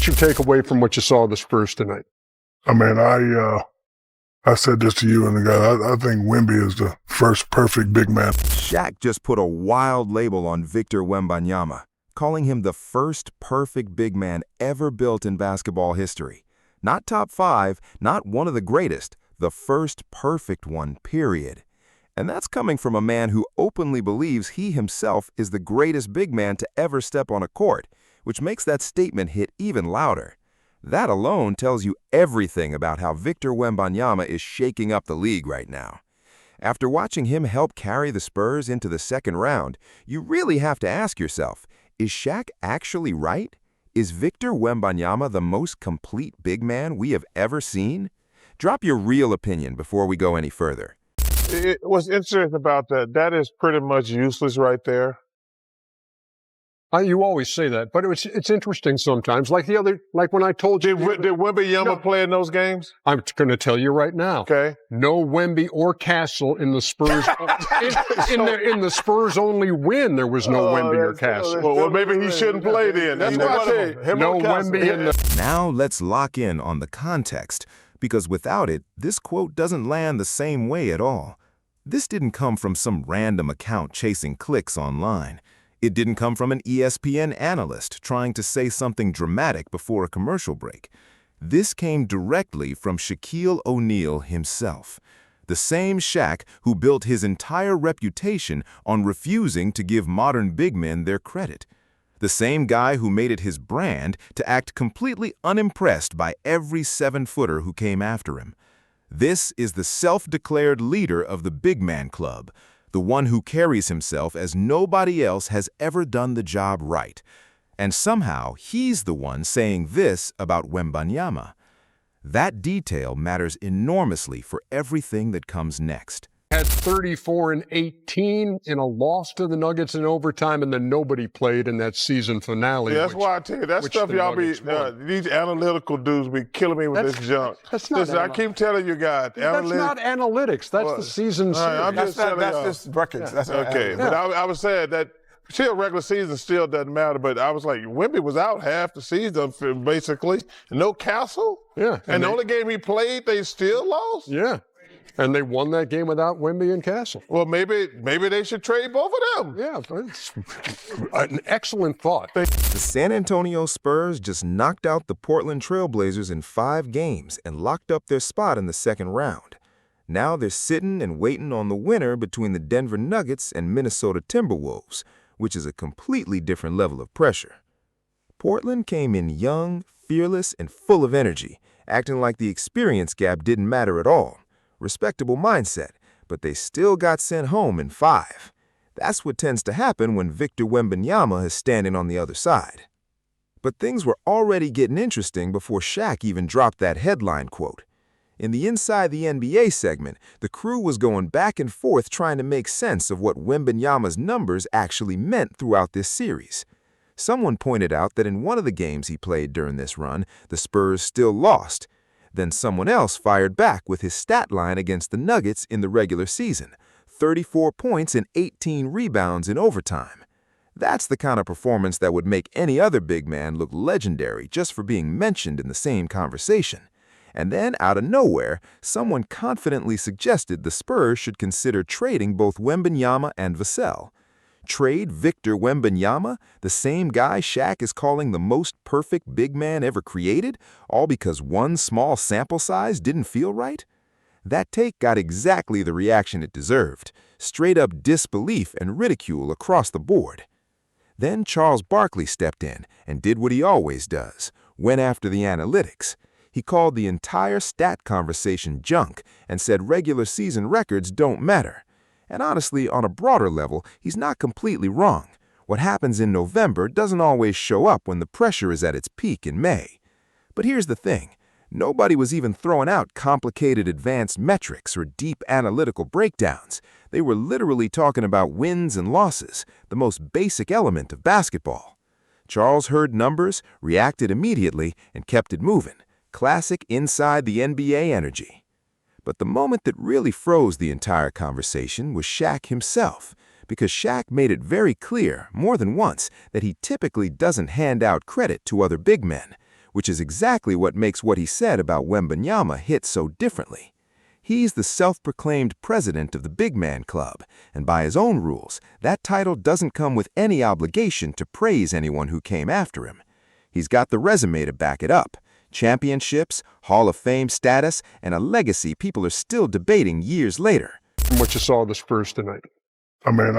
your takeaway from what you saw of the Spurs tonight? I mean, I said this to you and the guy. I think Wemby is the first perfect big man. Shaq just put a wild label on Victor Wembanyama, calling him the first perfect big man ever built in basketball history. Not top 5, not one of the greatest, the first perfect one, period. And that's coming from a man who openly believes he himself is the greatest big man to ever step on a court, which makes that statement hit even louder. That alone tells you everything about how Victor Wembanyama is shaking up the league right now. After watching him help carry the Spurs into the second round, you really have to ask yourself, is Shaq actually right? Is Victor Wembanyama the most complete big man we have ever seen? Drop your real opinion before we go any further. What's interesting about that is pretty much useless right there. You always say that, but it's interesting sometimes. Like when I told you. Did Wembanyama play in those games? I'm going to tell you right now. Okay. No Wemby or Castle in the Spurs. in the Spurs only win, there was no Wemby or Castle. Well, maybe he shouldn't play then. That's why I tell you. No Wemby in the. Now let's lock in on the context, because without it, this quote doesn't land the same way at all. This didn't come from some random account chasing clicks online. It didn't come from an ESPN analyst trying to say something dramatic before a commercial break. This came directly from Shaquille O'Neal himself, the same Shaq who built his entire reputation on refusing to give modern big men their credit. The same guy who made it his brand to act completely unimpressed by every 7-footer who came after him. This is the self-declared leader of the big man club, the one who carries himself as nobody else has ever done the job right. And somehow, he's the one saying this about Wembanyama. That detail matters enormously for everything that comes next. Had 34 and 18 in a loss to the Nuggets in overtime, and then nobody played in that season finale. Yeah, that's why I tell you, that stuff y'all be, these analytical dudes be killing me with this junk. That's not. Listen, I keep telling you guys. That's not analytics. That's the season series. That's just records. That's okay. But I was saying that still regular season still doesn't matter, but I was like, Wemby was out half the season basically. No Castle. Yeah. And the only game he played, they still lost. Yeah. And they won that game without Wemby and Castle. Well, maybe they should trade both of them. Yeah, it's an excellent thought. The San Antonio Spurs just knocked out the Portland Trail Blazers in 5 games and locked up their spot in the second round. Now they're sitting and waiting on the winner between the Denver Nuggets and Minnesota Timberwolves, which is a completely different level of pressure. Portland came in young, fearless, and full of energy, acting like the experience gap didn't matter at all. Respectable mindset, but they still got sent home in 5. That's what tends to happen when Victor Wembanyama is standing on the other side. But things were already getting interesting before Shaq even dropped that headline quote. In the Inside the NBA segment, the crew was going back and forth trying to make sense of what Wembanyama's numbers actually meant throughout this series. Someone pointed out that in one of the games he played during this run, the Spurs still lost. Then someone else fired back with his stat line against the Nuggets in the regular season, 34 points and 18 rebounds in overtime. That's the kind of performance that would make any other big man look legendary just for being mentioned in the same conversation. And then, out of nowhere, someone confidently suggested the Spurs should consider trading both Wembanyama and Vassell. Trade Victor Wembanyama, the same guy Shaq is calling the most perfect big man ever created, all because one small sample size didn't feel right? That take got exactly the reaction it deserved, straight-up disbelief and ridicule across the board. Then Charles Barkley stepped in and did what he always does, went after the analytics. He called the entire stat conversation junk and said regular season records don't matter. And honestly, on a broader level, he's not completely wrong. What happens in November doesn't always show up when the pressure is at its peak in May. But here's the thing. Nobody was even throwing out complicated advanced metrics or deep analytical breakdowns. They were literally talking about wins and losses, the most basic element of basketball. Charles heard numbers, reacted immediately, and kept it moving. Classic Inside the NBA energy. But the moment that really froze the entire conversation was Shaq himself, because Shaq made it very clear, more than once, that he typically doesn't hand out credit to other big men, which is exactly what makes what he said about Wembanyama hit so differently. He's the self-proclaimed president of the Big Man Club, and by his own rules, that title doesn't come with any obligation to praise anyone who came after him. He's got the resume to back it up: championships, Hall of Fame status, and a legacy people are still debating years later. From what you saw of the Spurs tonight. I mean,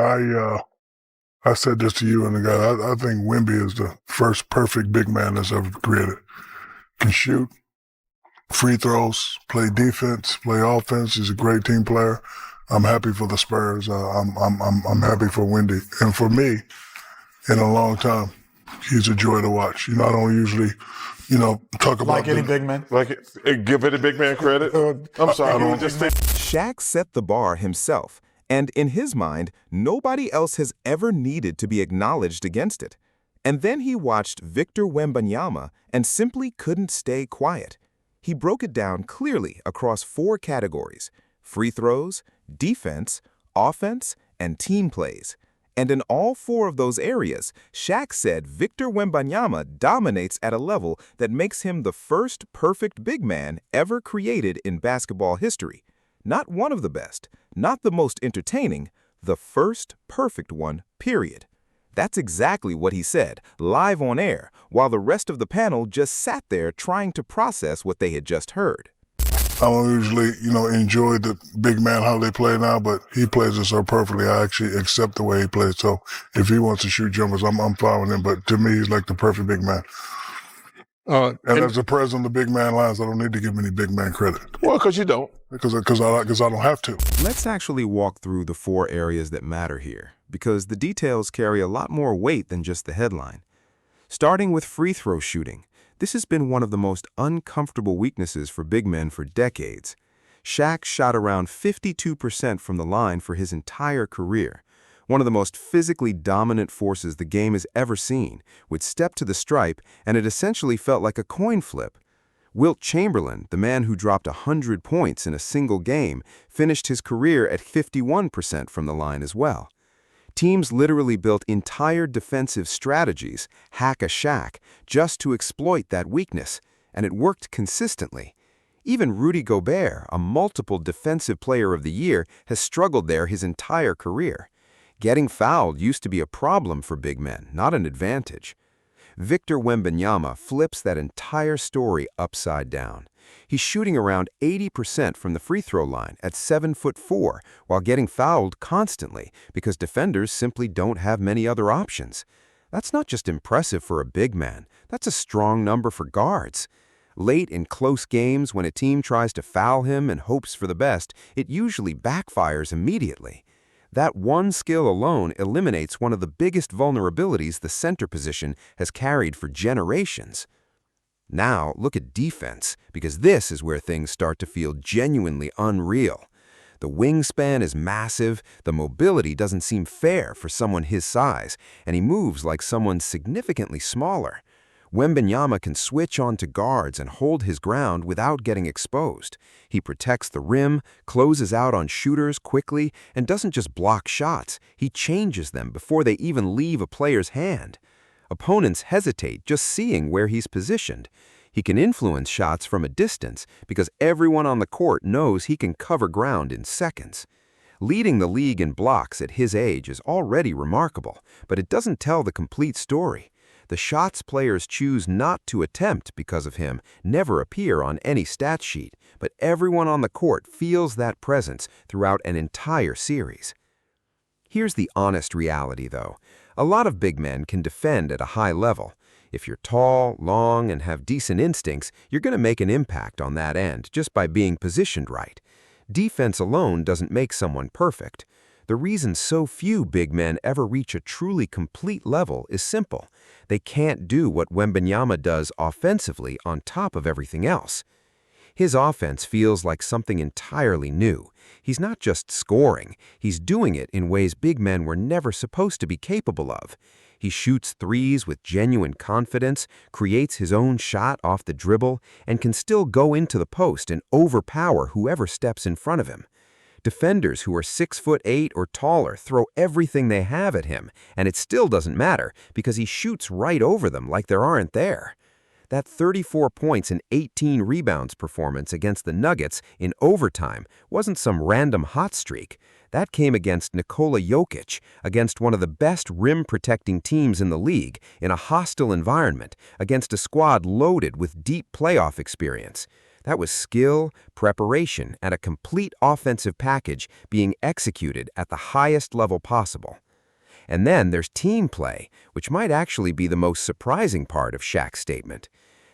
I said this to you and the guy. I think Wemby is the first perfect big man that's ever created. Can shoot free throws, play defense, play offense. He's a great team player. I'm happy for the Spurs. I'm happy for Wendy, and for me, in a long time, he's a joy to watch. You know, I don't usually, talk about like any big man. Give any big man credit. I'm sorry. Shaq set the bar himself, and in his mind, nobody else has ever needed to be acknowledged against it. And then he watched Victor Wembanyama and simply couldn't stay quiet. He broke it down clearly across 4 categories: free throws, defense, offense, and team plays. And in all 4 of those areas, Shaq said Victor Wembanyama dominates at a level that makes him the first perfect big man ever created in basketball history. Not one of the best, not the most entertaining, the first perfect one, period. That's exactly what he said, live on air, while the rest of the panel just sat there trying to process what they had just heard. I don't usually, enjoy the big man how they play now, but he plays it so perfectly. I actually accept the way he plays. So if he wants to shoot jumpers, I'm fine with him. But to me, he's like the perfect big man. And as the president of the big man lines, I don't need to give any big man credit. Well, because you don't. Because I don't have to. Let's actually walk through the 4 areas that matter here, because the details carry a lot more weight than just the headline. Starting with free throw shooting, this has been one of the most uncomfortable weaknesses for big men for decades. Shaq shot around 52% from the line for his entire career. One of the most physically dominant forces the game has ever seen, would step to the stripe, and it essentially felt like a coin flip. Wilt Chamberlain, the man who dropped 100 points in a single game, finished his career at 51% from the line as well. Teams literally built entire defensive strategies, hack a Shaq, just to exploit that weakness, and it worked consistently. Even Rudy Gobert, a multiple Defensive Player of the Year, has struggled there his entire career. Getting fouled used to be a problem for big men, not an advantage. Victor Wembanyama flips that entire story upside down. He's shooting around 80% from the free throw line at 7'4", while getting fouled constantly because defenders simply don't have many other options. That's not just impressive for a big man, that's a strong number for guards. Late in close games, when a team tries to foul him and hopes for the best, it usually backfires immediately. That one skill alone eliminates one of the biggest vulnerabilities the center position has carried for generations. Now, look at defense, because this is where things start to feel genuinely unreal. The wingspan is massive, the mobility doesn't seem fair for someone his size, and he moves like someone significantly smaller. Wembanyama can switch on to guards and hold his ground without getting exposed. He protects the rim, closes out on shooters quickly, and doesn't just block shots, he changes them before they even leave a player's hand. Opponents hesitate just seeing where he's positioned. He can influence shots from a distance because everyone on the court knows he can cover ground in seconds. Leading the league in blocks at his age is already remarkable, but it doesn't tell the complete story. The shots players choose not to attempt because of him never appear on any stat sheet, but everyone on the court feels that presence throughout an entire series. Here's the honest reality, though. A lot of big men can defend at a high level. If you're tall, long, and have decent instincts, you're going to make an impact on that end just by being positioned right. Defense alone doesn't make someone perfect. The reason so few big men ever reach a truly complete level is simple. They can't do what Wembanyama does offensively on top of everything else. His offense feels like something entirely new. He's not just scoring, he's doing it in ways big men were never supposed to be capable of. He shoots threes with genuine confidence, creates his own shot off the dribble, and can still go into the post and overpower whoever steps in front of him. Defenders who are 6'8" or taller throw everything they have at him, and it still doesn't matter because he shoots right over them like there aren't there. That 34 points and 18 rebounds performance against the Nuggets in overtime wasn't some random hot streak. That came against Nikola Jokic, against one of the best rim-protecting teams in the league, in a hostile environment, against a squad loaded with deep playoff experience. That was skill, preparation, and a complete offensive package being executed at the highest level possible. And then there's team play, which might actually be the most surprising part of Shaq's statement.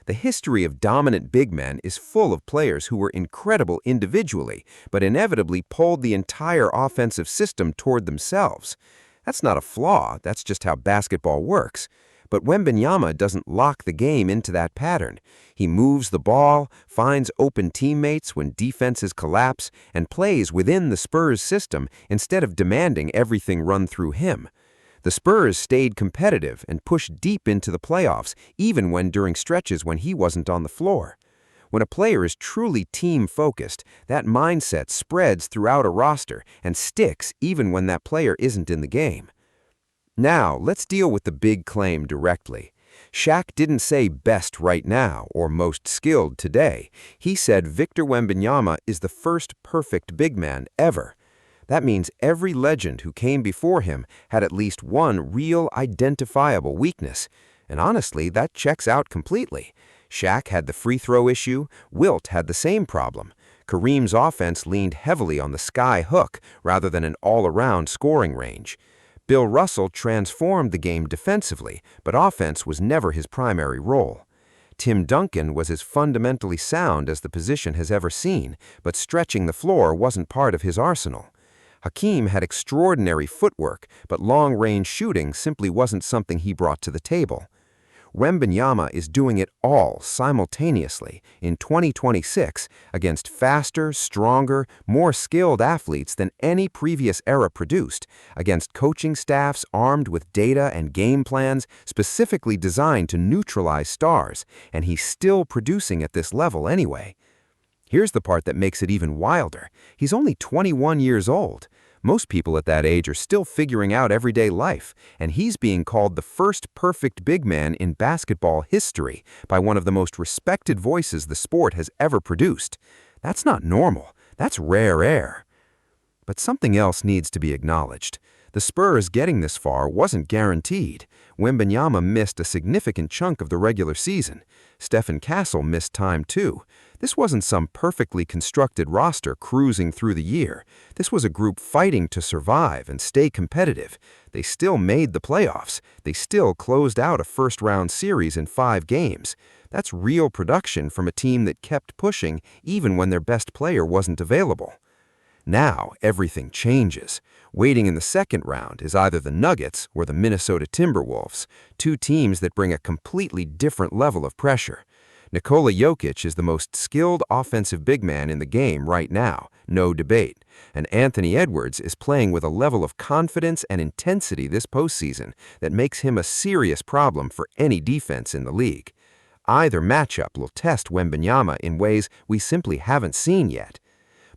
The history of dominant big men is full of players who were incredible individually, but inevitably pulled the entire offensive system toward themselves. That's not a flaw, that's just how basketball works. But Wembanyama doesn't lock the game into that pattern. He moves the ball, finds open teammates when defenses collapse, and plays within the Spurs system instead of demanding everything run through him. The Spurs stayed competitive and pushed deep into the playoffs, even when during stretches when he wasn't on the floor. When a player is truly team-focused, that mindset spreads throughout a roster and sticks even when that player isn't in the game. Now, let's deal with the big claim directly. Shaq didn't say best right now or most skilled today. He said Victor Wembanyama is the first perfect big man ever. That means every legend who came before him had at least one real identifiable weakness. And honestly, that checks out completely. Shaq had the free throw issue, Wilt had the same problem. Kareem's offense leaned heavily on the sky hook rather than an all-around scoring range. Bill Russell transformed the game defensively, but offense was never his primary role. Tim Duncan was as fundamentally sound as the position has ever seen, but stretching the floor wasn't part of his arsenal. Hakeem had extraordinary footwork, but long-range shooting simply wasn't something he brought to the table. Wembanyama is doing it all simultaneously in 2026 against faster, stronger, more skilled athletes than any previous era produced, against coaching staffs armed with data and game plans specifically designed to neutralize stars, and he's still producing at this level anyway. Here's the part that makes it even wilder. He's only 21 years old. Most people at that age are still figuring out everyday life, and he's being called the first perfect big man in basketball history by one of the most respected voices the sport has ever produced. That's not normal. That's rare air. But something else needs to be acknowledged. The Spurs getting this far wasn't guaranteed. Wembanyama missed a significant chunk of the regular season. Stephen Castle missed time too. This wasn't some perfectly constructed roster cruising through the year. This was a group fighting to survive and stay competitive. They still made the playoffs. They still closed out a first-round series in 5 games. That's real production from a team that kept pushing even when their best player wasn't available. Now, everything changes. Waiting in the second round is either the Nuggets or the Minnesota Timberwolves, 2 teams that bring a completely different level of pressure. Nikola Jokic is the most skilled offensive big man in the game right now, no debate. And Anthony Edwards is playing with a level of confidence and intensity this postseason that makes him a serious problem for any defense in the league. Either matchup will test Wembanyama in ways we simply haven't seen yet.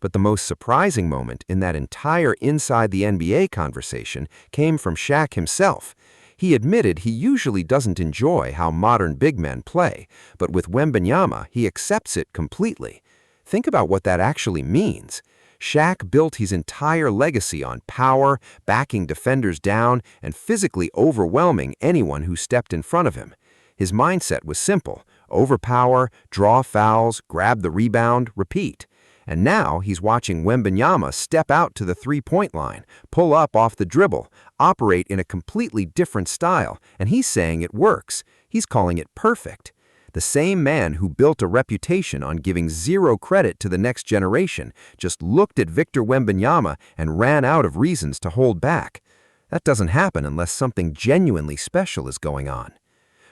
But the most surprising moment in that entire inside the NBA conversation came from Shaq himself. He admitted he usually doesn't enjoy how modern big men play, but with Wembanyama, he accepts it completely. Think about what that actually means. Shaq built his entire legacy on power, backing defenders down, and physically overwhelming anyone who stepped in front of him. His mindset was simple: overpower, draw fouls, grab the rebound, repeat. And now he's watching Wembanyama step out to the three-point line, pull up off the dribble, operate in a completely different style, and he's saying it works. He's calling it perfect. The same man who built a reputation on giving zero credit to the next generation just looked at Victor Wembanyama and ran out of reasons to hold back. That doesn't happen unless something genuinely special is going on.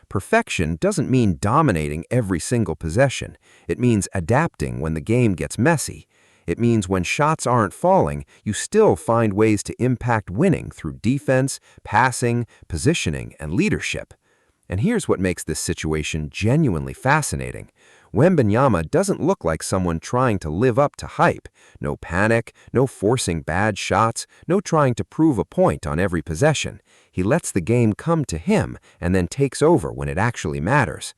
Perfection doesn't mean dominating every single possession. It means adapting when the game gets messy. It means when shots aren't falling, you still find ways to impact winning through defense, passing, positioning, and leadership. And here's what makes this situation genuinely fascinating. Wembanyama doesn't look like someone trying to live up to hype. No panic, no forcing bad shots, no trying to prove a point on every possession. He lets the game come to him and then takes over when it actually matters.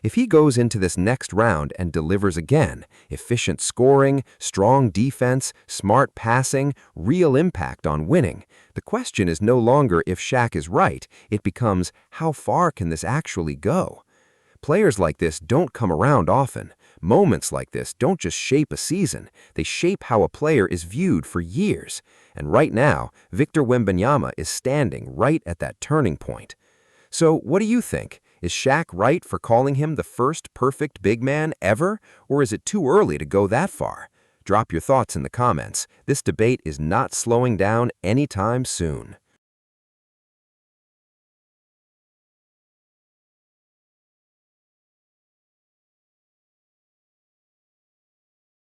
If he goes into this next round and delivers again, efficient scoring, strong defense, smart passing, real impact on winning, the question is no longer if Shaq is right, it becomes how far can this actually go? Players like this don't come around often. Moments like this don't just shape a season, they shape how a player is viewed for years. And right now, Victor Wembanyama is standing right at that turning point. So what do you think? Is Shaq right for calling him the first perfect big man ever, or is it too early to go that far? Drop your thoughts in the comments. This debate is not slowing down anytime soon.